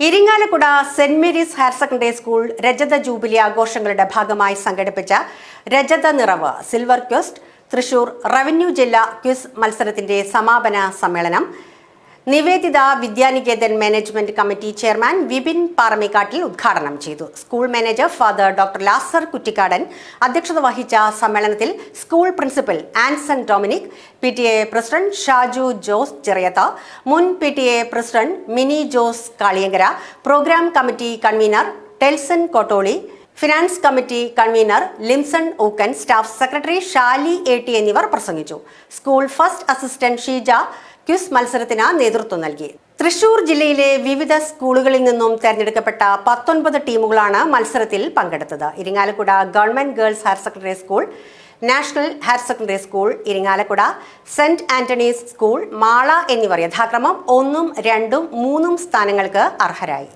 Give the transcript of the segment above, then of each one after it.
Irinjalakuda saint Mary's higher secondary school രജത jubilee ആഘോഷങ്ങളുടെ ഭാഗമായി സംഘടിപ്പിച്ച രജത നിറവ് സിൽവർ ക്വസ്റ്റ് തൃശൂർ റവന്യൂ ജില്ലാ ക്വിസ് മത്സരത്തിന്റെ സമാപന സമ്മേളനം Nivedita Vidyaniketan management committee chairman Vipin Paramekkattil ഉദ്ഘാടനം ചെയ്തു. School manager father doctor Lazar Kuttikkadan അധ്യക്ഷത വഹിച്ച സമ്മേളനത്തിൽ school principal Anson Dominic, PTA president Shaju Jose Cheriyath, മുൻ PTA president Mini Jose Kaliyankara, programme committee convener Telson Kottoli, finance committee convener Limson Ookkan, staff secretary Shali AT എന്നിവർ പ്രസംഗിച്ചു. School first assistant Sheeja quiz മത്സരത്തിന് നേതൃത്വം നൽകി. തൃശൂർ ജില്ലയിലെ വിവിധ സ്കൂളുകളിൽ നിന്നും തെരഞ്ഞെടുക്കപ്പെട്ട 19 ടീമുകളാണ് മത്സരത്തിൽ പങ്കെടുത്തത്. Irinjalakuda government girls higher secondary school, national higher secondary school, Irinjalakuda saint Antony's school, Mala എന്നിവർ യഥാക്രമം 1, 2, 3 സ്ഥാനങ്ങൾക്ക് അർഹരായി.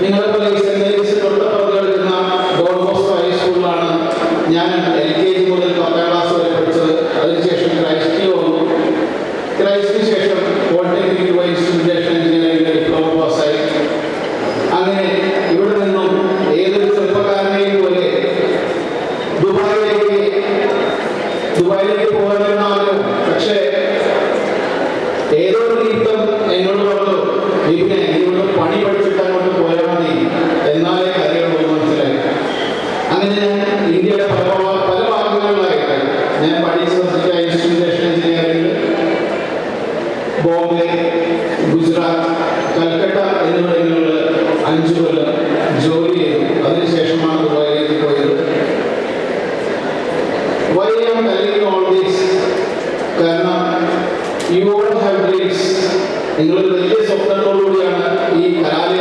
നിങ്ങളെപ്പോലെ സെന്റ് മേരീസ് തൊട്ടപ്പുറത്തെടുക്കുന്ന ഡോൺ ബോസ്കോ ഹൈസ്കൂളിലാണ് ഞാൻ LKG മുതൽ 10ാം ക്ലാസ് വരെ പഠിച്ചത്. അതിനുശേഷം ക്രൈസ്റ്റിൽ വന്നു. ക്രൈസ്റ്റിന് ശേഷം പോളിടെക്നിക് ഇൻസ്ട്രുമെന്റേഷൻ എഞ്ചിനീയറിംഗിൽ ഡിപ്ലോമ പാസ്സായി. അങ്ങനെ ഇവിടെ നിന്നും ഏതൊരു ചെറുപ്പക്കാരനെയും പോലെ ദുബായിലേക്ക് പോകാനെന്നാലും, പക്ഷേ ഏതോ ഒരു നിമിത്തം എന്നോട് പറഞ്ഞു, ഇതിനെ ഇവിടെ പണി പഠിച്ചിട്ട് അങ്ങോട്ട് പോയാൽ മതി, എന്നാലേ കാര്യങ്ങൾ മനസ്സിലായി. അങ്ങനെ ഞാൻ ഇന്ത്യയുടെ പല ഭാഗങ്ങളിലായിട്ട് ഞാൻ പഠിച്ച ഇൻസ്ട്രുമെന്റേഷൻ എഞ്ചിനീയറിംഗ് ബോംബെ, ഗുജറാത്ത്, കൽക്കട്ട എന്നിവിടങ്ങളിൽ 5 കൊല്ലം ജോലി ചെയ്തു. അതിനുശേഷമാണ് ദുബായിലേക്ക് പോയത്. Why I am telling you all this? കാരണം you all have dreams. നിങ്ങൾ വലിയ സ്വപ്നത്തോടുകൂടിയാണ് ഈ കലാലയം